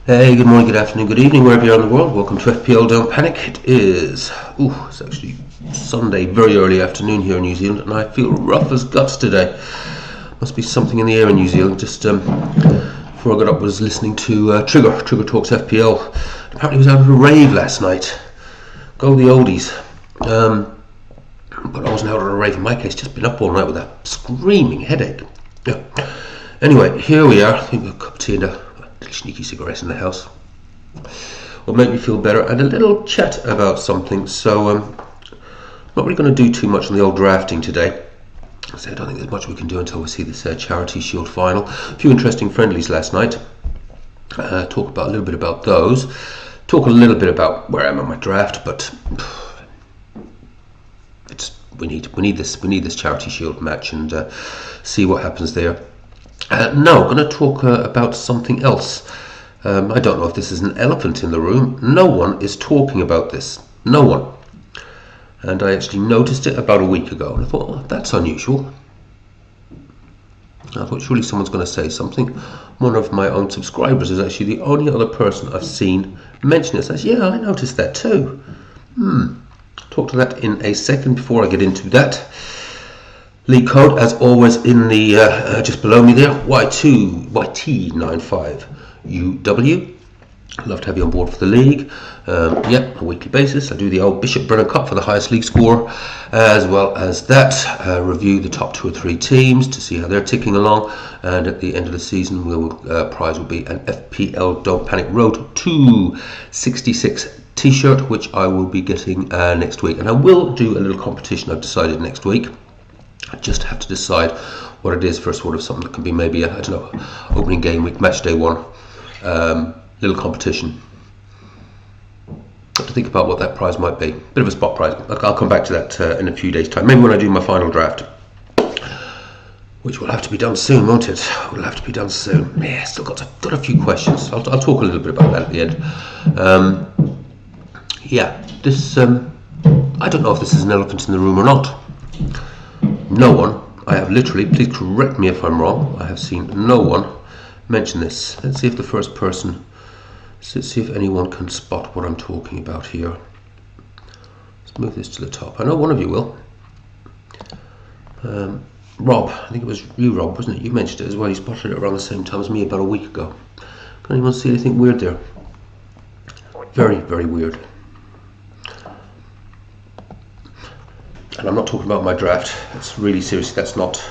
Hey, good morning, good afternoon, good evening, wherever you are in the world. Welcome to FPL Don't Panic. It is, it's actually Sunday, very early afternoon here in New Zealand, and I feel rough as guts today. Must be something in the air in New Zealand. Just before I got up, was listening to Trigger Talks FPL. Apparently, he was out of a rave last night. Go the oldies. But I wasn't out on a rave in my case. Just been up all night with a screaming headache. Yeah. Anyway, here we are. I think a cup of tea and a sneaky cigarette in the house will make me feel better, and a little chat about something. So I'm not really going to do too much on the old drafting today. So I don't think there's much we can do until we see this Charity Shield final. A few interesting friendlies last night. Talk about a little bit about those. Talk a little bit about where I'm on my draft, but we need this Charity Shield match and see what happens there. No, I'm going to talk about something else. I don't know if this is an elephant in the room. No one is talking about this. No one. And I actually noticed it about a week ago. And I thought, oh, that's unusual. I thought surely someone's going to say something. One of my own subscribers is actually the only other person I've seen mention it. Says, yeah, I noticed that too. Talk to that in a second. Before I get into that, league code, as always, in the just below me there, YT95UW. I'd love to have you on board for the league. On a weekly basis. I do the old Bishop Brennan Cup for the highest league score, as well as that, review the top 2 or 3 teams to see how they're ticking along, and at the end of the season, prize will be an FPL Don't Panic Road to 66 t-shirt, which I will be getting next week. And I will do a little competition I've decided next week. I just have to decide what it is for sort of something that can be maybe opening game week, match day 1, little competition. Have to think about what that prize might be. Bit of a spot prize. I'll come back to that in a few days' time. Maybe when I do my final draft, which will have to be done soon, won't it? Will have to be done soon. Yeah, still got a few questions. I'll talk a little bit about that at the end. This I don't know if this is an elephant in the room or not. No one, I have literally, please correct me if I'm wrong, I have seen no one mention this. Let's see if the first person, let's see if anyone can spot what I'm talking about here. Let's move this to the top. I know one of you will. Rob, I think it was you, Rob, wasn't it? You mentioned it as well. You spotted it around the same time as me about a week ago. Can anyone see anything weird there? Very, very weird. And I'm not talking about my draft. It's really seriously, that's not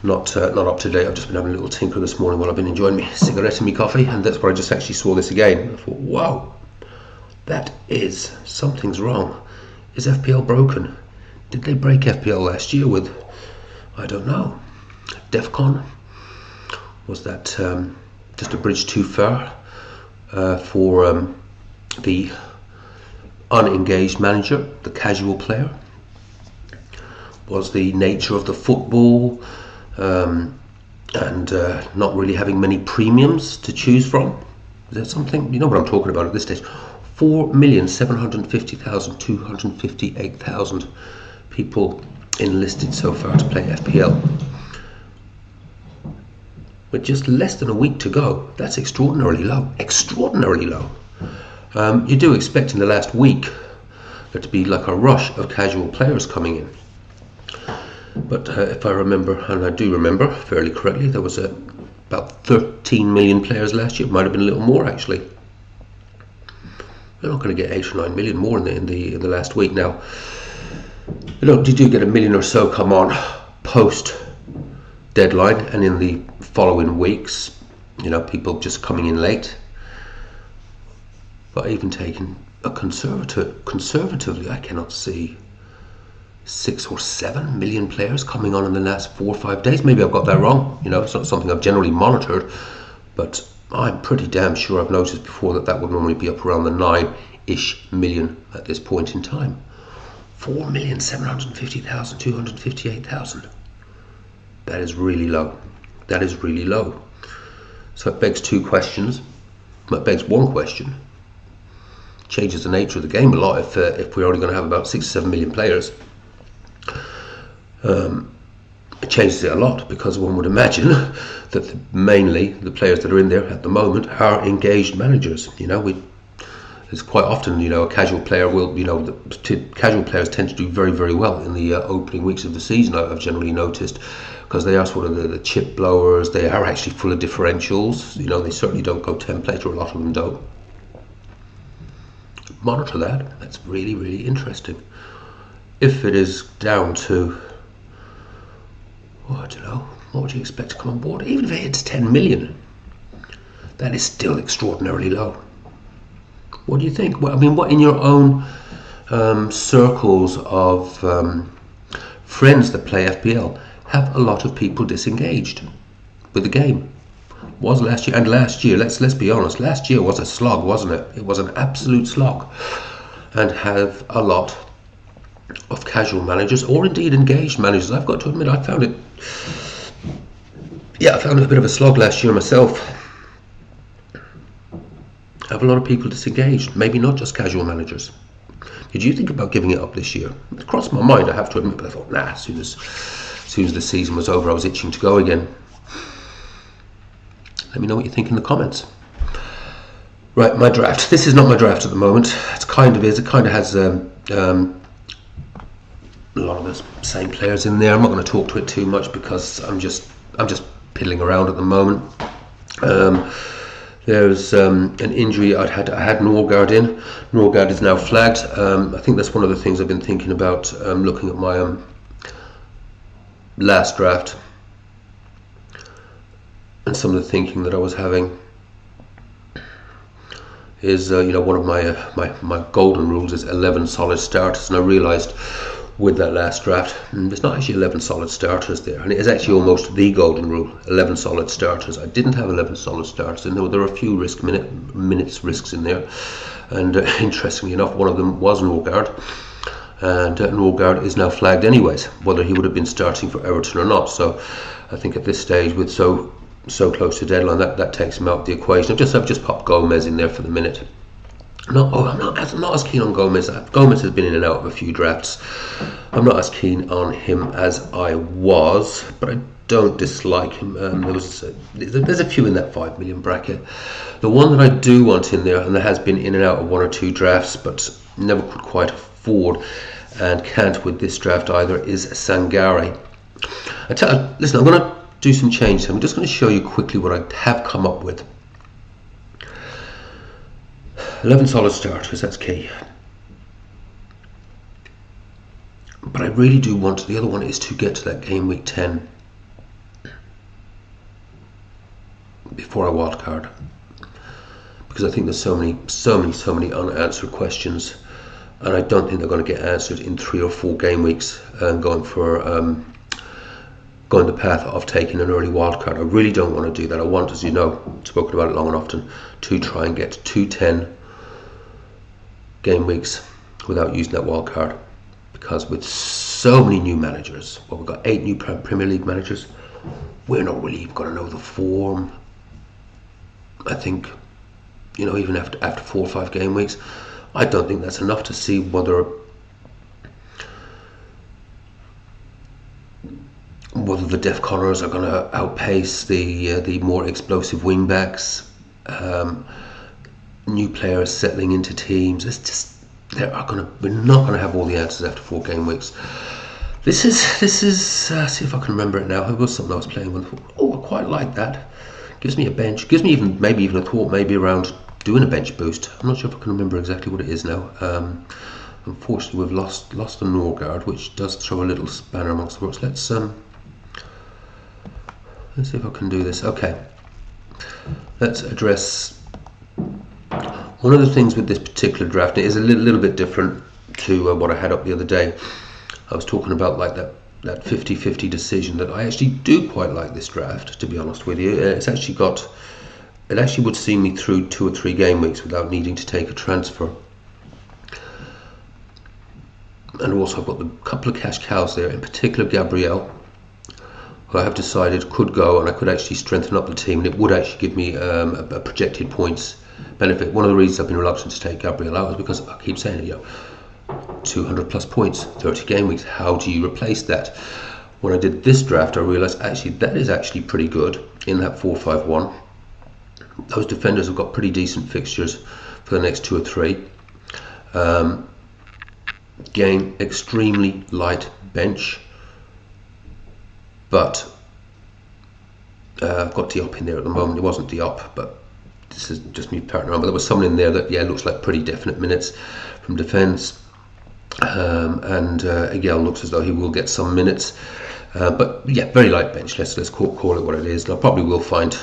up to date. I've just been having a little tinker this morning while I've been enjoying my cigarette and my coffee, and that's where I just actually saw this again. I thought, wow, something's wrong. Is FPL broken? Did they break FPL last year with, I don't know, DEFCON? Was that just a bridge too far for the unengaged manager, the casual player? Was the nature of the football and not really having many premiums to choose from? Is there something? You know what I'm talking about at this stage. 4,750,258,000 people enlisted so far to play FPL. With just less than a week to go, that's extraordinarily low. Extraordinarily low. You do expect in the last week there to be like a rush of casual players coming in. But if I remember, and I do remember fairly correctly, there was about 13 million players last year. It might have been a little more actually. We're not going to get 8 or 9 million more in the last week now. You do get a million or so come on post deadline, and in the following weeks, people just coming in late. But even taking a conservatively, I cannot see 6 or 7 million players coming on in the last 4 or 5 days. Maybe I've got that wrong. It's not something I've generally monitored, but I'm pretty damn sure I've noticed before that would normally be up around the 9-ish million at this point in time. 4,750,258,000. That is really low. That is really low. So it begs 2 questions. It begs one question. Changes the nature of the game a lot if we're only going to have about 6 or 7 million players. it changes it a lot, because one would imagine that mainly the players that are in there at the moment are engaged managers. It's quite often, a casual player will, casual players tend to do very, very well in the opening weeks of the season, I've generally noticed, because they are sort of the chip blowers. They are actually full of differentials. They certainly don't go template, or a lot of them don't. Monitor that. That's really, really interesting. If it is down to, I don't know, what would you expect to come on board? Even if it hits 10 million, that is still extraordinarily low. What do you think? Well, I mean, what in your own circles of friends that play FPL, have a lot of people disengaged with the game? Was last year, and last year, let's be honest, last year was a slog, wasn't it? It was an absolute slog, and have a lot of casual managers, or indeed engaged managers. I've got to admit, I found it a bit of a slog last year myself. I have a lot of people disengaged, maybe not just casual managers. Did you think about giving it up this year? It crossed my mind, I have to admit, but I thought, nah, as soon as the season was over, I was itching to go again. Let me know what you think in the comments. Right, my draft. This is not my draft at the moment. It kind of is. It kind of has a lot of the same players in there. I'm not going to talk to it too much, because I'm just piddling around at the moment. There's an injury. I had Norgard in. Norgard is now flagged. I think that's one of the things I've been thinking about, looking at my last draft, and some of the thinking that I was having is, one of my golden rules is 11 solid starters, and I realised with that last draft, there's not actually 11 solid starters there, and it is actually almost the golden rule, 11 solid starters. I didn't have 11 solid starters, and there are a few minutes risks in there, and interestingly enough, one of them was Norgard, and Norgard is now flagged anyways, whether he would have been starting for Everton or not. So I think at this stage, with so close to deadline, that takes him out of the equation. I've just popped Gomez in there for the minute. I'm not as keen on Gomez. Gomez has been in and out of a few drafts. I'm not as keen on him as I was, but I don't dislike him. There's a few in that 5 million bracket. The one that I do want in there, and that has been in and out of one or two drafts, but never could quite afford, and can't with this draft either, is Sangare. Listen, I'm going to do some changes. I'm just going to show you quickly what I have come up with. 11 solid starters, that's key. But I really do want, the other one is to get to that game week 10 before I wildcard, because I think there's so many unanswered questions, and I don't think they're going to get answered in 3 or 4 game weeks, and going the path of taking an early wildcard. I really don't want to do that. I want, as you know, spoken about it long and often, to try and get to 10 game weeks without using that wildcard, because with so many new managers, we've got 8 new Premier League managers, we're not really going to know the form. I think, even after 4 or 5 game weeks, I don't think that's enough to see whether the Def Connors are going to outpace the more explosive wing backs. New players settling into teams. It's just we're not going to have all the answers after 4 game weeks. This is see if I can remember it now. It was something I was playing with. Oh, I quite like that. Gives me a bench. Gives me maybe even a thought maybe around doing a bench boost. I'm not sure if I can remember exactly what it is now. Unfortunately, we've lost the Norgard, which does throw a little spanner amongst the works. Let's see if I can do this. Okay, let's address one of the things with this particular draft. It is a little bit different to what I had up the other day. I was talking about like that 50-50 decision, that I actually do quite like this draft, to be honest with you. It actually would see me through 2 or 3 game weeks without needing to take a transfer. And also I've got a couple of cash cows there, in particular Gabriel, who I have decided could go, and I could actually strengthen up the team, and it would actually give me a projected points benefit. One of the reasons I've been reluctant to take Gabriel out is because I keep saying, 200 plus points, 30 game weeks, how do you replace that? when I did this draft, I realised actually that is actually pretty good in that 4-5-1. Those defenders have got pretty decent fixtures for the next 2 or 3. Game extremely light bench, but I've got Diop in there at the moment. It wasn't Diop, but this is just me parroting around. But there was someone in there that looks like pretty definite minutes from defence, and Igel looks as though he will get some minutes. But yeah, very light bench. Let's call it what it is. And I probably will find,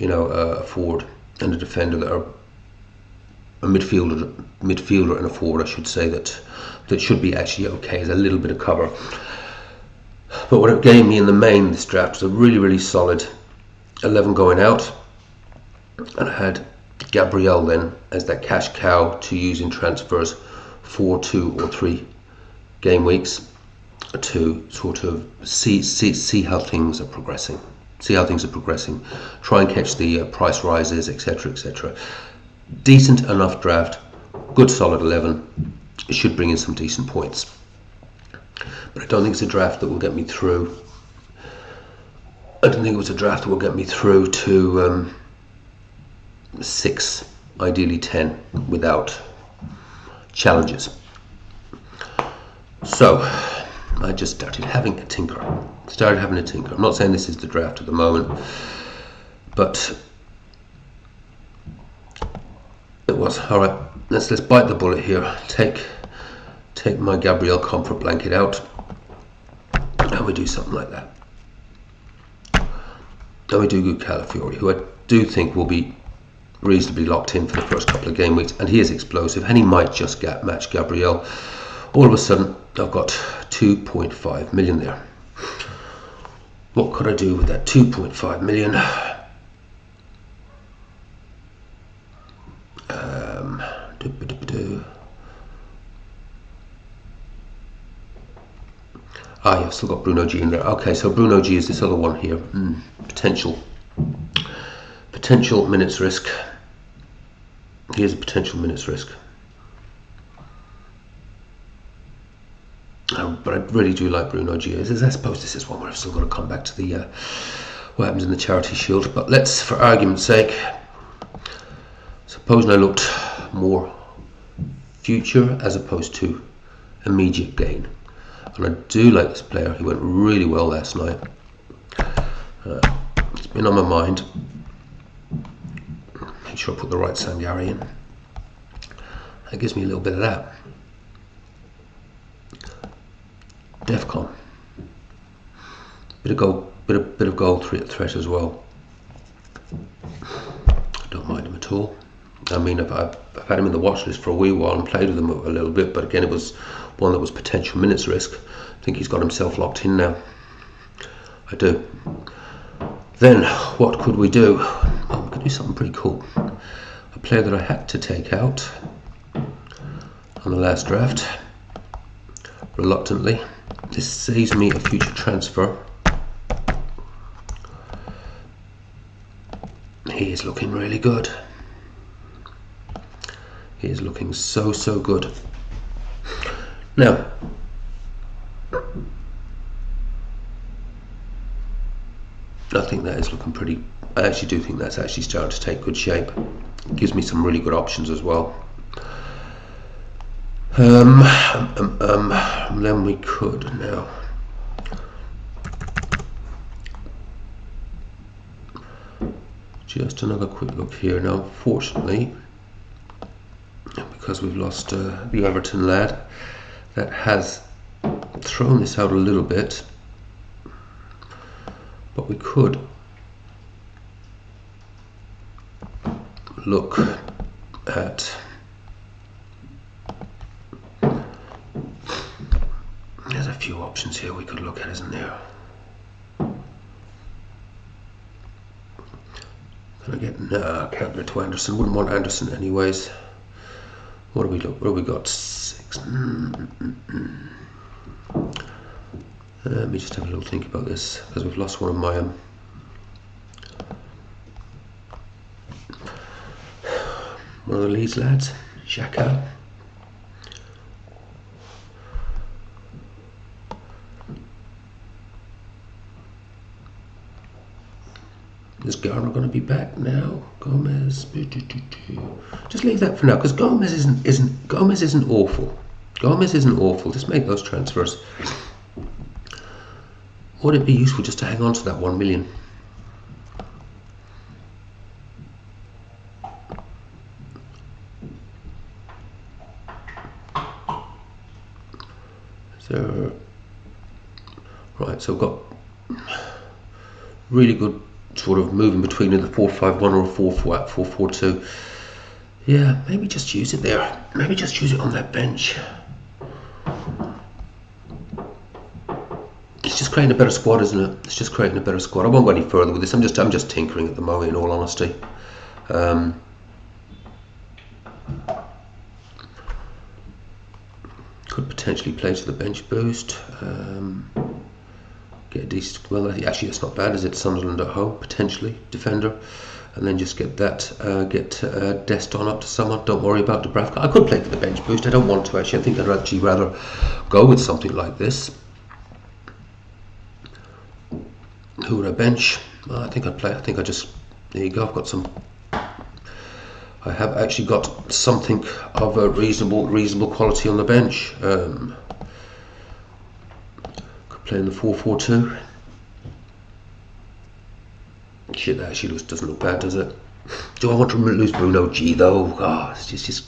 a forward and a defender that are a midfielder and a forward, I should say, that should be actually okay as a little bit of cover. But what it gave me in the main this draft was a really, really solid 11 going out, and I had Gabriel then as that cash cow to use in transfers for 2 or 3 game weeks to sort of see how things are progressing. Try and catch the price rises, etc., etc. Decent enough draft, good solid 11. It should bring in some decent points. But I don't think it's a draft that will get me through. I don't think it was a draft that will get me through to 6, ideally 10, without challenges. So I just started having a tinker. I'm not saying this is the draft at the moment, but it was. All right, let's bite the bullet here. Take my Gabriel comfort blanket out, and we do something like that. And we do good Calafiori, who I do think will be reasonably locked in for the first couple of game weeks, and he is explosive, and he might just match Gabriel. All of a sudden, I've got 2.5 million there. What could I do with that 2.5 million? Yeah, I've still got Bruno G in there. Okay, so Bruno G is this other one here. Potential minutes risk. Here's a potential minutes risk. But I really do like Bruno G. I suppose this is one where I've still got to come back to the what happens in the Charity Shield. But let's, for argument's sake, supposing I looked more future as opposed to immediate gain. And I do like this player. He went really well last night. It's been on my mind. Make sure I put the right Sangari in. That gives me a little bit of that. Defcon. Bit of goal threat as well. I don't mind him at all. I mean, I've had him in the watch list for a wee while and played with him a little bit, but again, it was one that was potential minutes risk. I think he's got himself locked in now. I do. Then, what could we do? Well, we could do something pretty cool. A player that I had to take out on the last draft, reluctantly. This saves me a future transfer. He is looking really good. He is looking so good. Now, I think that is looking pretty. I actually do think that's actually starting to take good shape. It gives me some really good options as well. Then we could now. Just another quick look here now. Fortunately, because we've lost the Everton lad, that has thrown this out a little bit. But we could look at there's a few options here we could look at, isn't there? Can I get no? I can't get to Anderson. Wouldn't want Anderson anyways. What do we look? Where have we got? 6. Let me just have a little think about this because we've lost one of my one of the Leeds lads, Xhaka. I Is Garner going to be back now? Gomez. Just leave that for now, because Gomez isn't awful. Gomez isn't awful. Just make those transfers. Would it be useful just to hang on to that 1 million? So, right, so we've got really good sort of moving between the 4-5-1 or a 4-4-2. Yeah, maybe just use it there. Maybe just use it on that bench. It's just creating a better squad, isn't it? It's just creating a better squad. I won't go any further with this. I'm just tinkering at the moment, in all honesty. Could potentially play to the bench boost. Get a decent. Well, actually, that's not bad, is it? Sunderland at home, potentially defender, and then just get that. Get Deston up to someone. Don't worry about Dubravka. I could play for the bench boost. I don't want to actually. I think I'd actually rather go with something like this. Who would I bench? I think I'd play. I think I just. There you go. I've got some. I have actually got something of a reasonable quality on the bench. Could play in the 4-4-2. Shit, that actually doesn't look bad, does it? Do I want to lose Bruno G though? It's just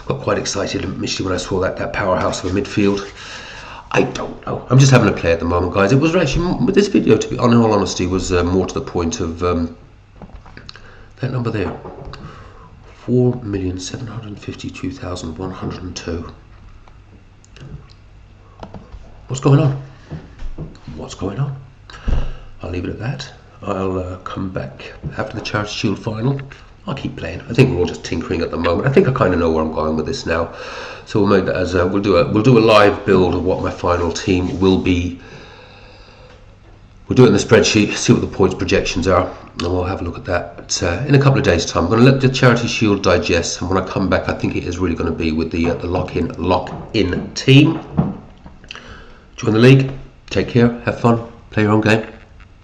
got quite excited initially when I saw that powerhouse of a midfield. I don't know. I'm just having a play at the moment, guys. It was actually, with this video, to be in all honesty, was more to the point of that number there. 4,752,102. What's going on? What's going on? I'll leave it at that. I'll come back after the Charity Shield final. I'll keep playing. I think we're all just tinkering at the moment. I think I kind of know where I'm going with this now. So we'll make that as we'll do a live build of what my final team will be. We'll do it in the spreadsheet, see what the points projections are, and we'll have a look at that in a couple of days' time. I'm going to let the Charity Shield digest, and when I come back, I think it is really going to be with the lock-in team. Join the league. Take care. Have fun. Play your own game.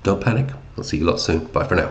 Don't panic. I'll see you lot soon. Bye for now.